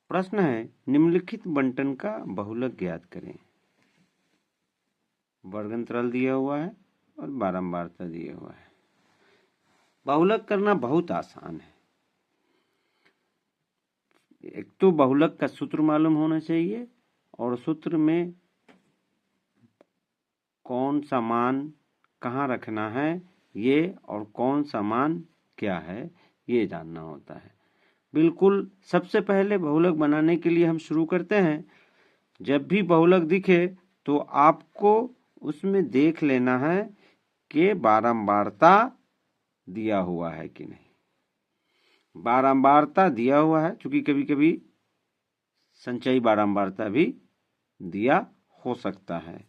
प्रश्न है, निम्नलिखित बंटन का बहुलक ज्ञात करें। वर्ग अंतराल दिया हुआ है और बारंबारता दिया हुआ है। बहुलक करना बहुत आसान है। एक तो बहुलक का सूत्र मालूम होना चाहिए और सूत्र में कौन सा मान कहाँ रखना है ये, और कौन सा मान क्या है ये जानना होता है। बिल्कुल सबसे पहले बहुलक बनाने के लिए हम शुरू करते हैं। जब भी बहुलक दिखे तो आपको उसमें देख लेना है कि बारंबारता दिया हुआ है कि नहीं। बारंबारता दिया हुआ है, क्योंकि कभी कभी संचयी बारंबारता भी दिया हो सकता है,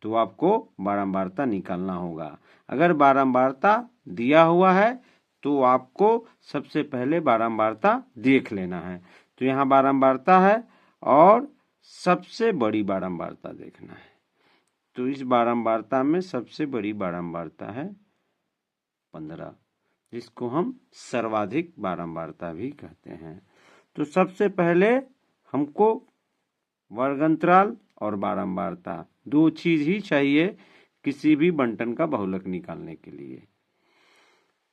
तो आपको बारंबारता निकालना होगा। अगर बारंबारता दिया हुआ है तो आपको सबसे पहले बारंबारता देख लेना है। तो यहाँ बारंबारता है और सबसे बड़ी बारंबारता देखना है। तो इस बारंबारता में सबसे बड़ी बारंबारता है 15, जिसको हम सर्वाधिक बारंबारता भी कहते हैं। तो सबसे पहले हमको वर्गांतराल और बारंबारता, दो चीज ही चाहिए किसी भी बंटन का बहुलक निकालने के लिए।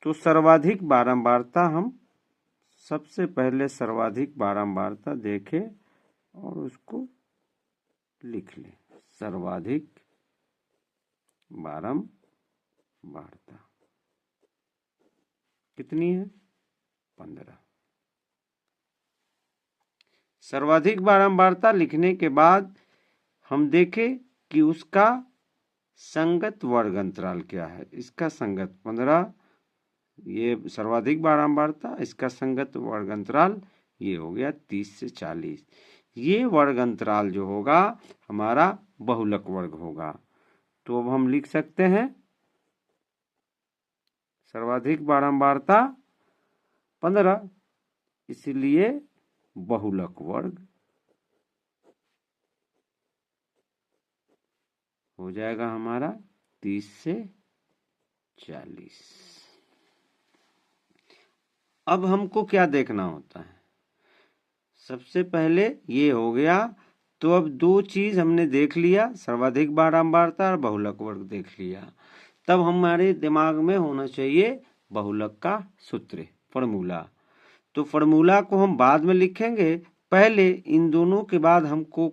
तो सर्वाधिक बारंबारता, हम सबसे पहले सर्वाधिक बारंबारता देखें और उसको लिख लें। सर्वाधिक बारंबारता कितनी है? 15। सर्वाधिक बारंबारता लिखने के बाद हम देखें कि उसका संगत वर्ग अंतराल क्या है। इसका संगत 15, ये सर्वाधिक बारंबारता, इसका संगत वर्ग अंतराल ये हो गया 30 से 40। ये वर्ग अंतराल जो होगा हमारा बहुलक वर्ग होगा। तो अब हम लिख सकते हैं सर्वाधिक बारंबारता 15, इसलिए बहुलक वर्ग हो जाएगा हमारा 30 से 40। अब हमको क्या देखना होता है? सबसे पहले ये हो गया, तो अब दो चीज हमने देख लिया, सर्वाधिक बारंबारता और बहुलक वर्ग देख लिया। तब हमारे दिमाग में होना चाहिए बहुलक का सूत्र, फॉर्मूला। तो फॉर्मूला को हम बाद में लिखेंगे, पहले इन दोनों के बाद हमको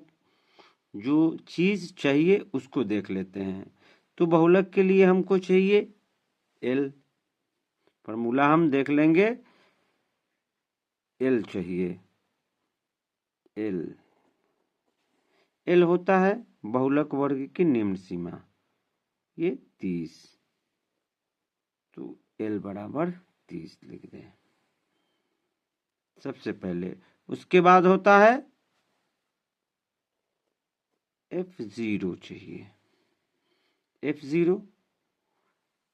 जो चीज चाहिए उसको देख लेते हैं। तो बहुलक के लिए हमको चाहिए एल, फॉर्मूला हम देख लेंगे। एल चाहिए, एल होता है बहुलक वर्ग की निम्न सीमा, ये 30। तो एल बराबर 30 लिख दें सबसे पहले। उसके बाद होता है F0 चाहिए, F0।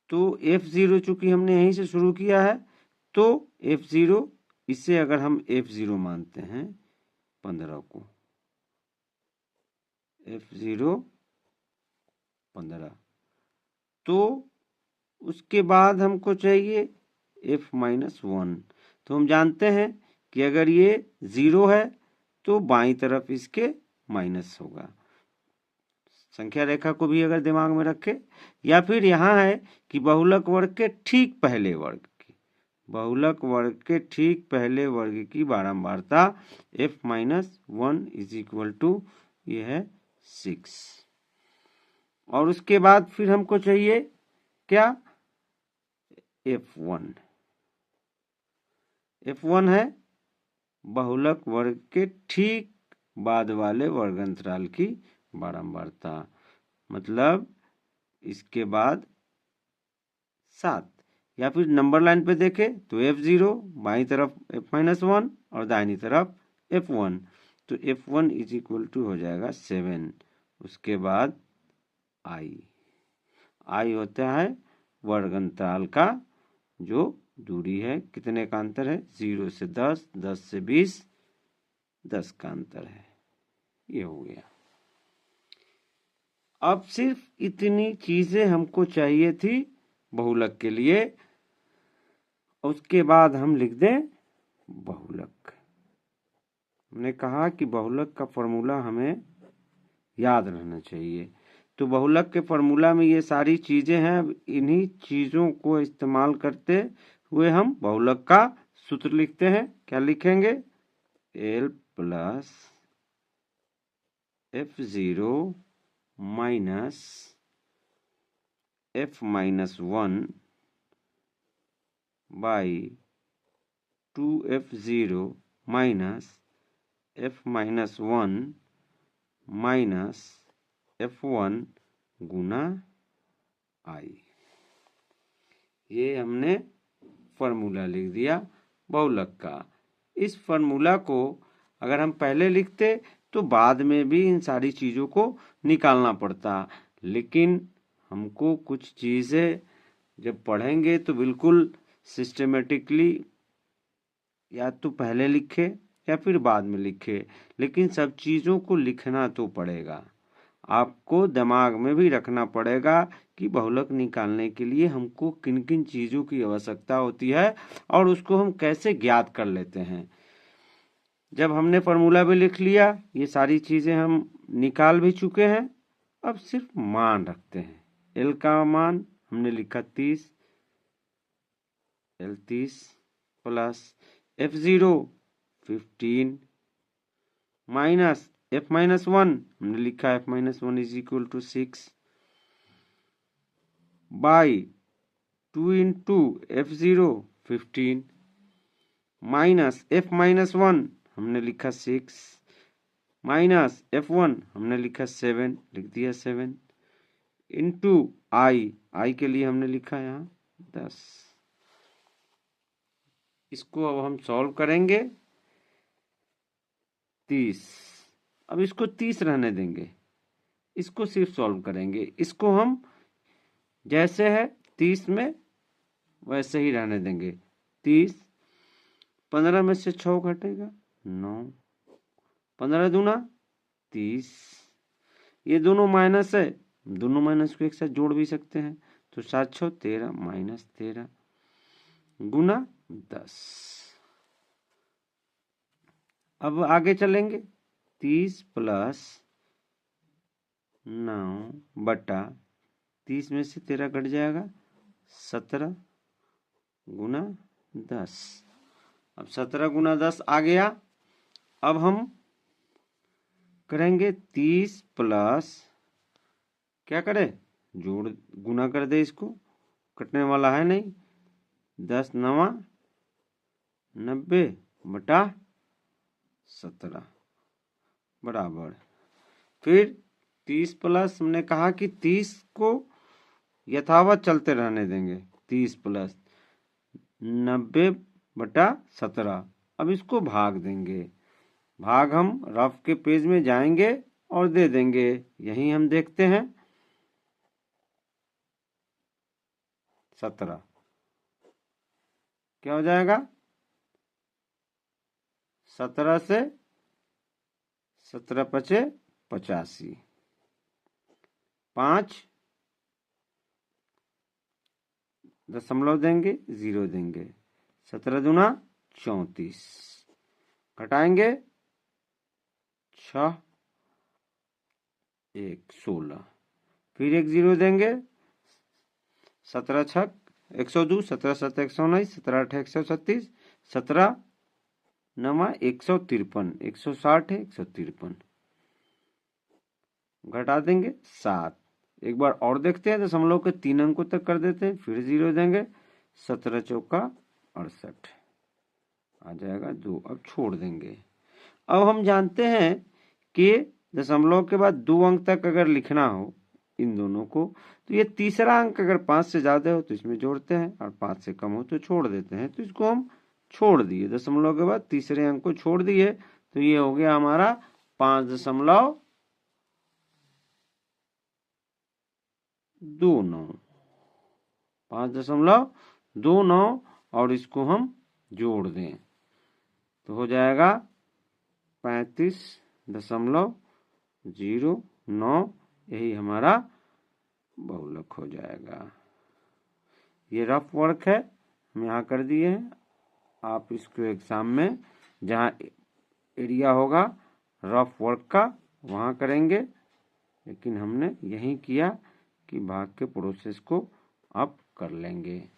तो F0 चूंकि हमने यहीं से शुरू किया है, तो F0, इसे अगर हम F0 मानते हैं 15 को, F0 15, तो उसके बाद हमको चाहिए F-1। तो हम जानते हैं कि अगर ये 0 है तो बाईं तरफ इसके माइनस होगा। संख्या रेखा को भी अगर दिमाग में रखे, या फिर यहाँ है कि बहुलक वर्ग के ठीक पहले वर्ग की, बहुलक वर्ग के ठीक पहले वर्ग की बारंबारता F-1 इज इक्वल टू ये है 6। और उसके बाद फिर हमको चाहिए क्या? F1। F1 है बहुलक वर्ग के ठीक बाद वाले वर्ग अंतराल की बारंबारता, मतलब इसके बाद 7। या फिर नंबर लाइन पे देखें तो F0, बाईं तरफ F-1 और दाहिनी तरफ F1। तो F1 इज इक्वल टू हो जाएगा 7। उसके बाद I होता है वर्ग अंतराल का जो दूरी है, कितने का अंतर है? 0 से 10, 10 से 20, 10 का अंतर है। ये हो गया। अब सिर्फ इतनी चीजें हमको चाहिए थी बहुलक के लिए। उसके बाद हम लिख दें बहुलक, हमने कहा कि बहुलक का फॉर्मूला हमें याद रहना चाहिए। तो बहुलक के फॉर्मूला में ये सारी चीजें हैं। इन्हीं चीजों को इस्तेमाल करते हुए हम बहुलक का सूत्र लिखते हैं। क्या लिखेंगे? L plus F0 minus F minus 1 by 2F0 minus F minus 1 minus F1 Guna I। ये हमने फॉर्मूला लिख दिया बहुलक का। इस फॉर्मूला को अगर हम पहले लिखते तो बाद में भी इन सारी चीज़ों को निकालना पड़ता, लेकिन हमको कुछ चीज़ें जब पढ़ेंगे तो बिल्कुल सिस्टमेटिकली या तो पहले लिखे या फिर बाद में लिखे, लेकिन सब चीज़ों को लिखना तो पड़ेगा। आपको दिमाग में भी रखना पड़ेगा कि बहुलक निकालने के लिए हमको किन किन चीज़ों की आवश्यकता होती है और उसको हम कैसे ज्ञात कर लेते हैं। जब हमने फॉर्मूला भी लिख लिया, ये सारी चीज़ें हम निकाल भी चुके हैं, अब सिर्फ मान रखते हैं। एल का मान हमने लिखा 30, L 30 plus F0 15 minus F minus 1 हमने लिखा F minus 1 is equal to 6 by 2 into F0 15 minus F minus 1 हमने लिखा 6 माइनस F1 हमने लिखा 7, लिख दिया 7 इंटू I के लिए हमने लिखा यहाँ 10। इसको अब हम सॉल्व करेंगे 30। अब इसको 30 रहने देंगे, इसको सिर्फ सॉल्व करेंगे। इसको हम जैसे है 30 में वैसे ही रहने देंगे। 30, 15 में से 6 घटेगा 9, 15 दूना 30। ये दोनों माइनस है, दोनों माइनस को एक साथ जोड़ भी सकते हैं, तो 7 6 13 माइनस 13 गुना 10। अब आगे चलेंगे। 30 प्लस 9 बटा 30 में से 13 कट जाएगा 17 गुना 10। अब 17 गुना 10 आ गया। अब हम करेंगे 30 प्लस क्या करें, जोड़ गुना कर दे, इसको कटने वाला है नहीं। 10 9 90 बटा 17 बराबर। फिर 30 प्लस हमने कहा कि 30 को यथावत चलते रहने देंगे। 30 प्लस 90 बटा 17। अब इसको भाग देंगे। भाग हम रफ के पेज में जाएंगे और दे देंगे। यहीं हम देखते हैं 17 क्या हो जाएगा, 17 से 17 पचे 85, 5 दशमलव देंगे, 0 देंगे, 17 दूना 34, घटाएंगे 6 1 16, फिर एक 0 देंगे, 17 छक 102, 17 7 119, 17 8 136, 17 9 153, 160 है 153, घटा देंगे 7। एक बार और देखते हैं, दशमलव के 3 अंकों तक कर देते हैं, फिर 0 देंगे, 17 चौका 68 आ जाएगा 2। अब छोड़ देंगे। अब हम जानते हैं कि दशमलव के बाद 2 अंक तक अगर लिखना हो इन दोनों को, तो ये तीसरा अंक अगर 5 से ज्यादा हो तो इसमें जोड़ते हैं और 5 से कम हो तो छोड़ देते हैं। तो इसको हम छोड़ दिए, दशमलव के बाद तीसरे अंक को छोड़ दिए, तो ये हो गया हमारा 5.29 5.29 और इसको हम जोड़ दें तो हो जाएगा 35.09। यही हमारा बहुलक हो जाएगा। ये रफ वर्क है, हम यहाँ कर दिए हैं। आप इसको एग्जाम में जहाँ एरिया होगा रफ वर्क का, वहाँ करेंगे। लेकिन हमने यही किया कि भाग के प्रोसेस को अब कर लेंगे।